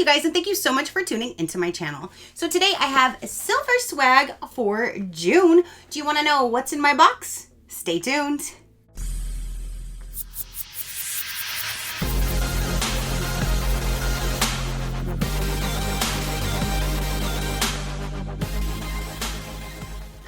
you guys, and thank you so much for tuning into my channel. So today I have silver swag for June. Do you want to know what's in my box? Stay tuned.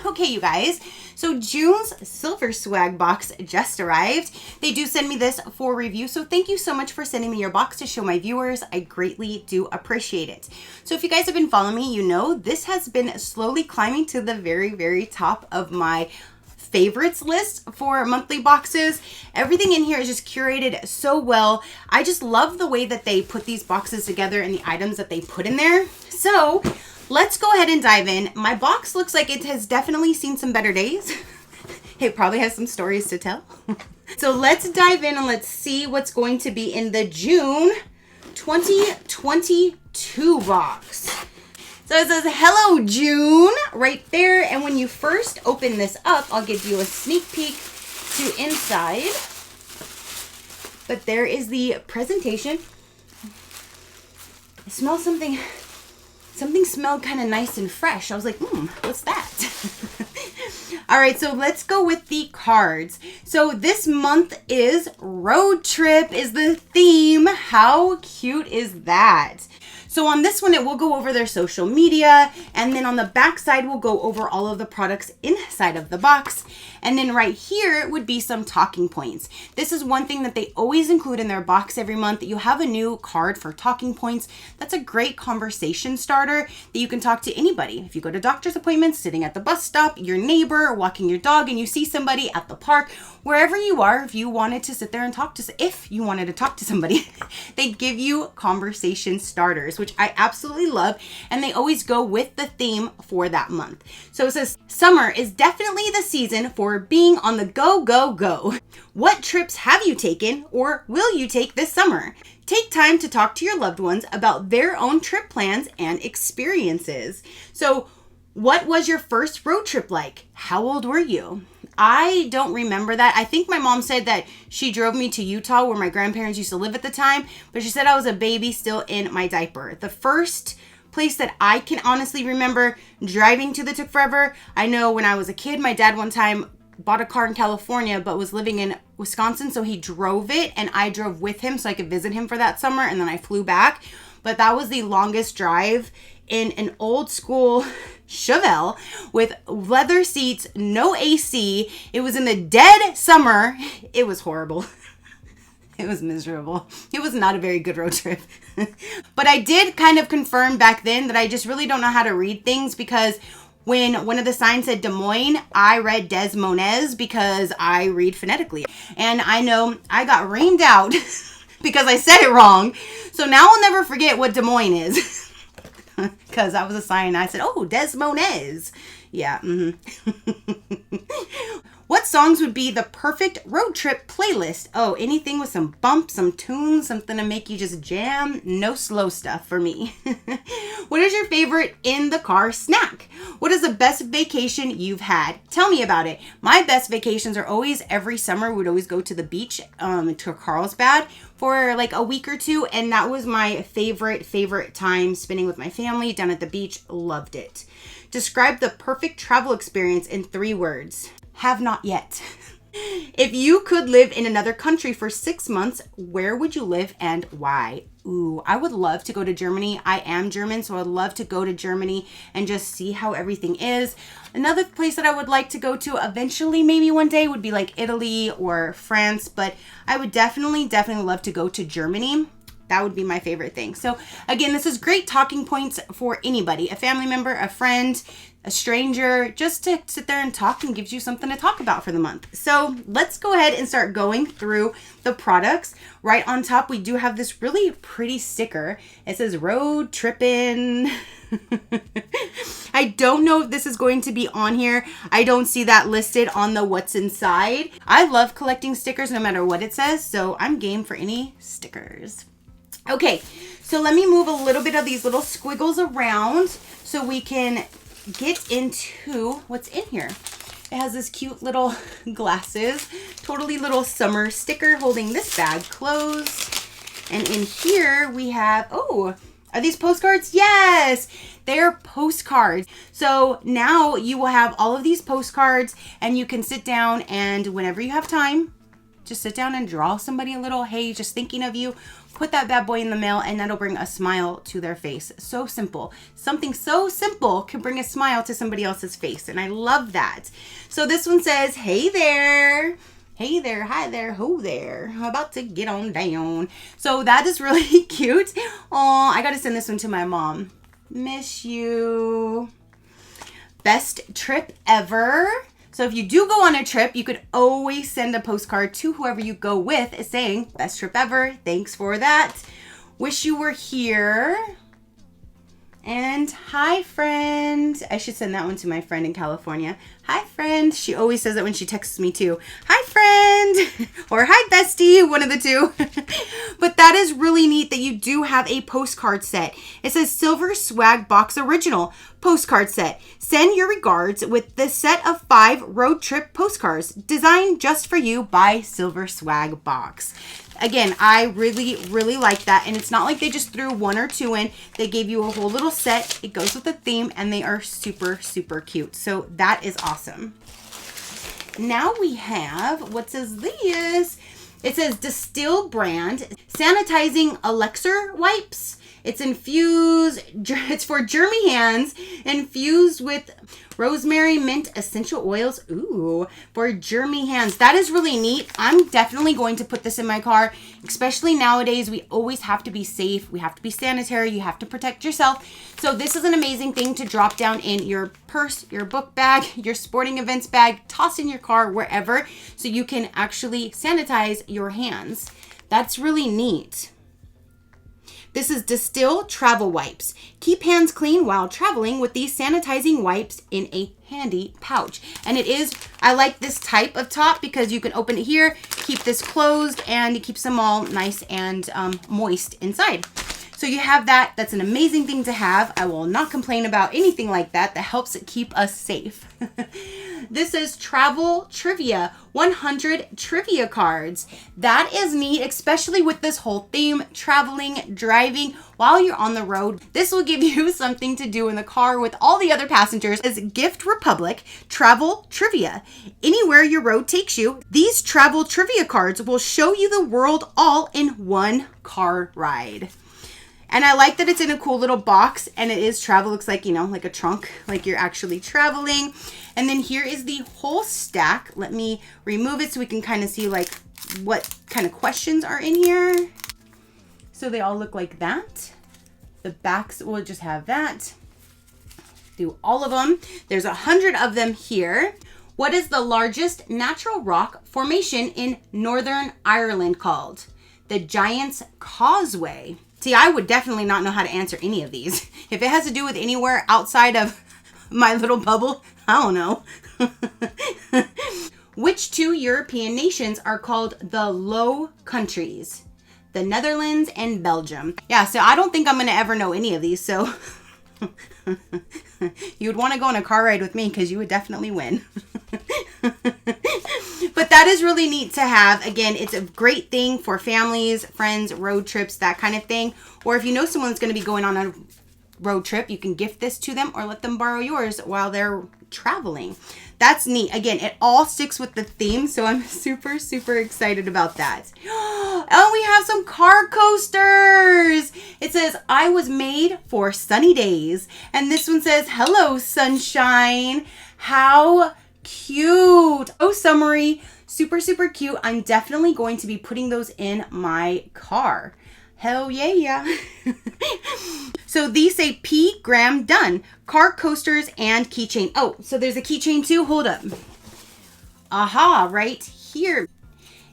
Okay, you guys, so June's silver swag box just arrived. They do send me this for review, so thank you so much for sending me your box to show my viewers. I greatly do appreciate it. So if you guys have been following me, you know this has been slowly climbing to the very top of my favorites list for monthly boxes. Everything in here is just curated so well. I just love the way that they put these boxes together and the items that they put in there. So let's go ahead and dive in. My box looks like it has definitely seen some better days. It probably has some stories to tell. So let's dive in and let's see what's going to be in the June 2022 box. So it says, hello June, right there. And when you first open this up, I'll give you a sneak peek to inside. But there is the presentation. I smell something smelled kind of nice and fresh. I was like, what's that? All right, so let's go with the cards. So this month is road trip is the theme. How cute is that? So on this one, it will go over their social media, and then on the back side, we'll go over all of the products inside of the box. And then right here would be some talking points. This is one thing that they always include in their box every month. You have a new card for talking points. That's a great conversation starter that you can talk to anybody. If you go to doctor's appointments, sitting at the bus stop, your neighbor, walking your dog, and you see somebody at the park, wherever you are, if you wanted to sit there and talk to somebody, they give you conversation starters, which I absolutely love, and they always go with the theme for that month. So it says, summer is definitely the season for being on the go. What trips have you taken or will you take this summer? Take time to talk to your loved ones about their own trip plans and experiences. So what was your first road trip like? How old were you? I don't remember that. I think my mom said that she drove me to Utah where my grandparents used to live at the time, but she said I was a baby still in my diaper. The first place that I can honestly remember driving to that took forever. I know when I was a kid, my dad one time bought a car in California but was living in Wisconsin, so he drove it and I drove with him so I could visit him for that summer, and then I flew back. But that was the longest drive in an old school Chevelle with leather seats, no AC. It was in the dead summer. It was horrible. It was miserable. It was not a very good road trip. But I did kind of confirm back then that I just really don't know how to read things, because when one of the signs said Des Moines, I read Des Moines because I read phonetically. And I know I got rained out because I said it wrong. So now I'll never forget what Des Moines is. Because that was a sign. I said, oh, Des Moines. Yeah. What songs would be the perfect road trip playlist? Oh, anything with some bumps, some tunes, something to make you just jam. No slow stuff for me. What is your favorite in the car snack? What is the best vacation you've had? Tell me about it. My best vacations are always every summer. We'd always go to the beach, to Carlsbad for like a week or two. And that was my favorite time spending with my family down at the beach. Loved it. Describe the perfect travel experience in 3 words. Have not yet. If you could live in another country for 6 months, where would you live and why? Ooh, I would love to go to Germany. I am German, so I'd love to go to Germany and just see how everything is. Another place that I would like to go to eventually, maybe one day, would be like Italy or France, but I would definitely love to go to Germany. That would be my favorite thing. So again, this is great talking points for anybody, a family member, a friend, a stranger, just to sit there and talk, and gives you something to talk about for the month. So let's go ahead and start going through the products. Right on top, we do have this really pretty sticker. It says road trippin'. I don't know if this is going to be on here. I don't see that listed on the what's inside. I love collecting stickers no matter what it says, so I'm game for any stickers. Okay, so let me move a little bit of these little squiggles around so we can get into what's in here. It has this cute little glasses, totally little summer sticker holding this bag closed. And in here we have, Are these postcards? Yes, they're postcards. So now you will have all of these postcards and you can sit down and whenever you have time, just sit down and draw somebody a little, hey, just thinking of you, put that bad boy in the mail and that'll bring a smile to their face. So simple. Something so simple can bring a smile to somebody else's face. And I love that. So this one says, hey there. Hey there, hi there, ho there. I'm about to get on down. So that is really cute. Oh, I got to send this one to my mom. Miss you. Best trip ever. So if you do go on a trip, you could always send a postcard to whoever you go with saying, best trip ever. Thanks for that. Wish you were here. And hi, friend. I should send that one to my friend in California. Hi, friend. She always says that when she texts me too. Hi, friend. Or hi, bestie. One of the two. But that is really neat that you do have a postcard set. It says Silver Swag Box Original Postcard Set. Send your regards with the set of 5 road trip postcards designed just for you by Silver Swag Box. Again, I really, really like that. And it's not like they just threw 1 or 2 in. They gave you a whole little set. It goes with the theme and they are super, super cute. So that is awesome. Now we have, what says this? It says Distill brand Sanitizing Elixir wipes. It's infused, it's for germy hands, infused with rosemary, mint, essential oils. Ooh, for germy hands. That is really neat. I'm definitely going to put this in my car, especially nowadays. We always have to be safe. We have to be sanitary. You have to protect yourself. So this is an amazing thing to drop down in your purse, your book bag, your sporting events bag, toss in your car, wherever, so you can actually sanitize your hands. That's really neat. This is Distill Travel Wipes. Keep hands clean while traveling with these sanitizing wipes in a handy pouch. And it is, I like this type of top because you can open it here, keep this closed, and it keeps them all nice and moist inside. So you have that. That's an amazing thing to have. I will not complain about anything like that. That helps keep us safe. This is Travel Trivia, 100 trivia cards. That is neat, especially with this whole theme, traveling, driving while you're on the road. This will give you something to do in the car with all the other passengers. Is Gift Republic Travel Trivia. Anywhere your road takes you, these travel trivia cards will show you the world all in one car ride. And I like that it's in a cool little box and it is travel. Looks like, you know, like a trunk, like you're actually traveling. And then here is the whole stack. Let me remove it so we can kind of see like what kind of questions are in here. So they all look like that. The backs will just have that. Do all of them. There's 100 of them here. What is the largest natural rock formation in Northern Ireland called? The Giant's Causeway. See, I would definitely not know how to answer any of these. If it has to do with anywhere outside of my little bubble, I don't know. Which 2 European nations are called the Low Countries? The Netherlands and Belgium. Yeah, so I don't think I'm going to ever know any of these, so you would want to go on a car ride with me because you would definitely win. But that is really neat to have. Again, it's a great thing for families, friends, road trips, that kind of thing. Or if you know someone that's going to be going on a road trip, you can gift this to them or let them borrow yours while they're traveling. That's neat. Again, it all sticks with the theme, so I'm super, super excited about that. Oh, we have some car coasters. It says, I was made for sunny days. And this one says, hello, sunshine. How cute. Oh, summery. Super, super cute. I'm definitely going to be putting those in my car. Hell yeah. So these say P. Graham Dunn, car coasters and keychain. Oh, so there's a keychain too? Hold up. Aha, right here.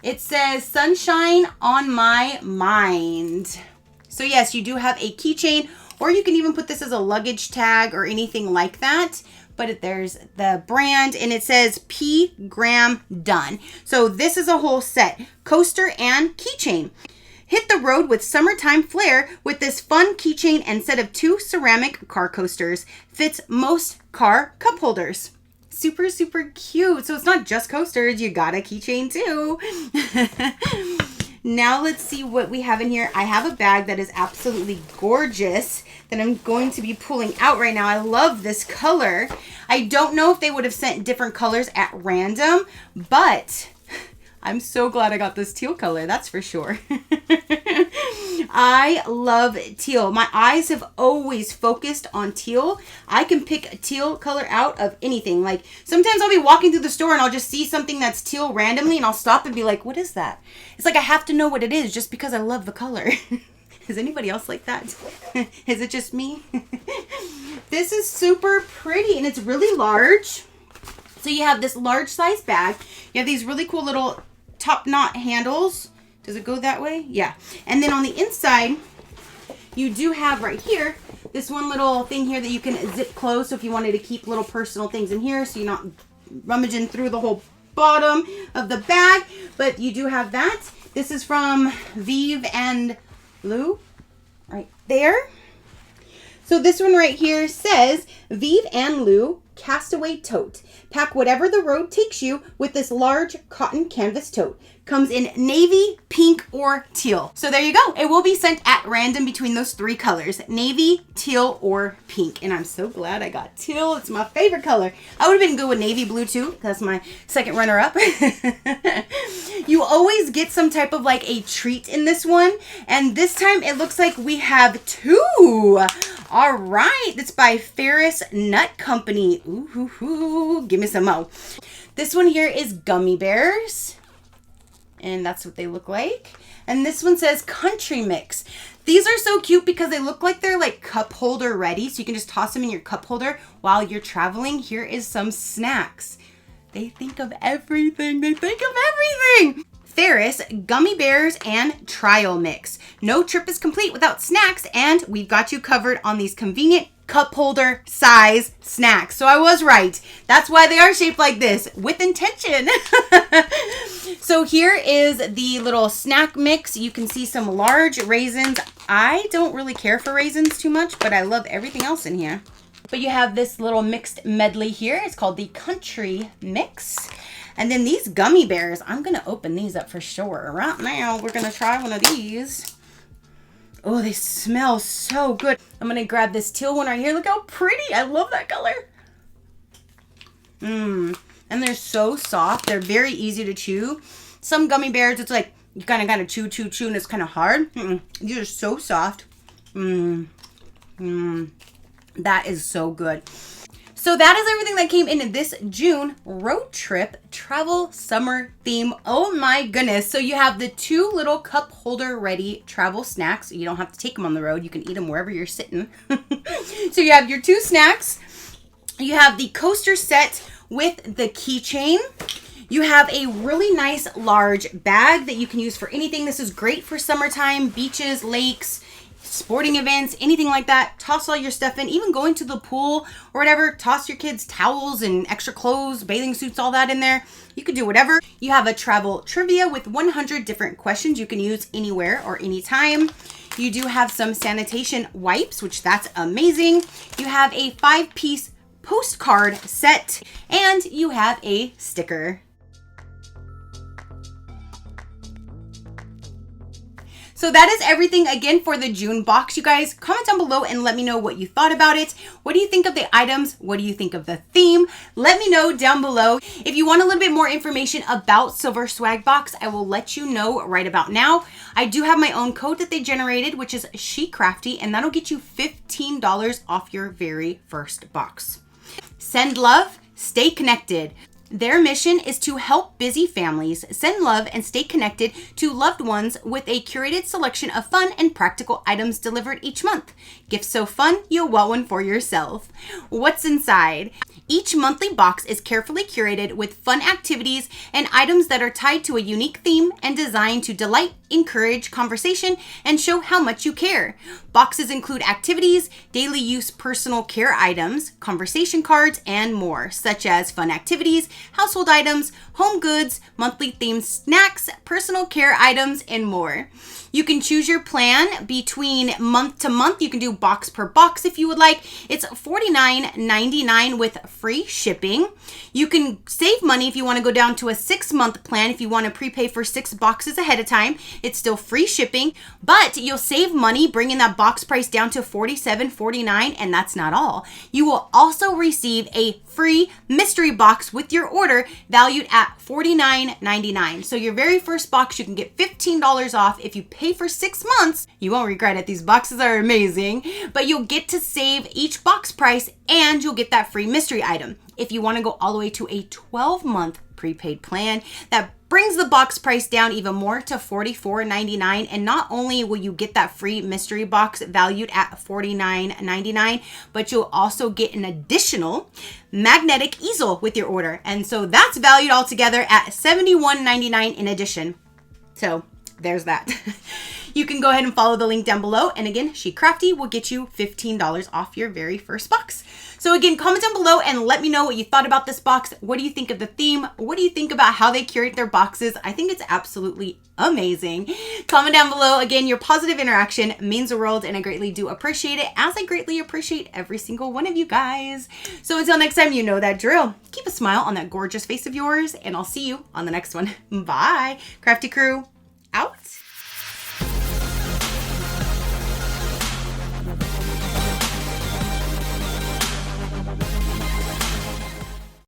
It says sunshine on my mind. So yes, you do have a keychain, or you can even put this as a luggage tag or anything like that. But there's the brand and it says P. Graham Dunn. So this is a whole set, coaster and keychain. Hit the road with summertime flair with this fun keychain and set of 2 ceramic car coasters. Fits most car cup holders. Super, super cute. So it's not just coasters. You got a keychain too. Now let's see what we have in here. I have a bag that is absolutely gorgeous that I'm going to be pulling out right now. I love this color. I don't know if they would have sent different colors at random, but I'm so glad I got this teal color, that's for sure. I love teal. My eyes have always focused on teal. I can pick a teal color out of anything. Like sometimes I'll be walking through the store and I'll just see something that's teal randomly and I'll stop and be like, what is that? It's like I have to know what it is just because I love the color. Is anybody else like that? Is it just me? This is super pretty and it's really large. So you have this large size bag. You have these really cool little top knot handles. Does it go that way? Yeah. And then on the inside, you do have right here, this one little thing here that you can zip close. So if you wanted to keep little personal things in here, so you're not rummaging through the whole bottom of the bag, but you do have that. This is from Vive and Lou, right there. So this one right here says, Vive and Lou Castaway Tote. Pack whatever the road takes you with this large cotton canvas tote. Comes in navy, pink, or teal. So there you go. It will be sent at random between those three colors. Navy, teal, or pink. And I'm so glad I got teal. It's my favorite color. I would have been good with navy blue too. That's my second runner up. You always get some type of like a treat in this one. And this time it looks like we have two. All right. It's by Ferris Nut Company. Ooh, give me some more. This one here is gummy bears. And that's what they look like. And this one says country mix. These are so cute because they look like they're like cup holder ready. So you can just toss them in your cup holder while you're traveling. Here is some snacks. They think of everything. They think of everything. Ferris Gummy Bears and Trial Mix. No trip is complete without snacks, and we've got you covered on these convenient cup holder size snacks. So I was right. That's why they are shaped like this, with intention. So here is the little snack mix. You can see some large raisins. I don't really care for raisins too much, but I love everything else in here. But you have this little mixed medley here. It's called the Country Mix. And then these gummy bears, I'm going to open these up for sure. Right now, we're going to try one of these. Oh, they smell so good. I'm going to grab this teal one right here. Look how pretty. I love that color. And they're so soft. They're very easy to chew. Some gummy bears, it's like you kind of got to chew, and it's kind of hard. These are so soft. That is so good. So that is everything that came in this June road trip travel summer theme. Oh my goodness. So you have the two little cup holder ready travel snacks. You don't have to take them on the road. You can eat them wherever you're sitting. So you have your two snacks. You have the coaster set with the keychain. You have a really nice large bag that you can use for anything. This is great for summertime, beaches, lakes, sporting events, anything like that. Toss all your stuff in, even going to the pool or whatever. Toss your kids' towels and extra clothes, bathing suits, all that in there. You could do whatever. You have a travel trivia with 100 different questions you can use anywhere or anytime. You do have some sanitation wipes, which that's amazing. You have a 5-piece postcard set, and you have a sticker. So that is everything again for the June box. You guys, comment down below and let me know what you thought about it. What do you think of the items? What do you think of the theme? Let me know down below. If you want a little bit more information about Silver Swag Box, I will let you know right about now. I do have my own code that they generated, which is SheCrafty, and that'll get you $15 off your very first box. Send love, stay connected. Their mission is to help busy families send love and stay connected to loved ones with a curated selection of fun and practical items delivered each month. Gifts so fun, you'll want one for yourself. What's inside? Each monthly box is carefully curated with fun activities and items that are tied to a unique theme and designed to delight, encourage conversation, and show how much you care. Boxes include activities, daily use personal care items, conversation cards, and more, such as fun activities, household items, home goods, monthly themed snacks, personal care items, and more. You can choose your plan between month to month. You can do box per box if you would like. It's $49.99 with free shipping. You can save money if you want to go down to a 6-month plan. If you want to prepay for 6 boxes ahead of time, it's still free shipping, but you'll save money bringing that box price down to $47.49, and that's not all. You will also receive a free mystery box with your order valued at $49.99. So your very first box, you can get $15 off. If you pay for 6 months, you won't regret it. These boxes are amazing, but you'll get to save each box price and you'll get that free mystery item. If you want to go all the way to a 12-month prepaid plan, that brings the box price down even more to $44.99. And not only will you get that free mystery box valued at $49.99, but you'll also get an additional magnetic easel with your order. And so that's valued altogether at $71.99 in addition. So there's that. You can go ahead and follow the link down below. And again, SheCrafty will get you $15 off your very first box. So again, comment down below and let me know what you thought about this box. What do you think of the theme? What do you think about how they curate their boxes? I think it's absolutely amazing. Comment down below. Again, your positive interaction means the world and I greatly do appreciate it, as I greatly appreciate every single one of you guys. So until next time, you know that drill. Keep a smile on that gorgeous face of yours and I'll see you on the next one. Bye, Crafty crew.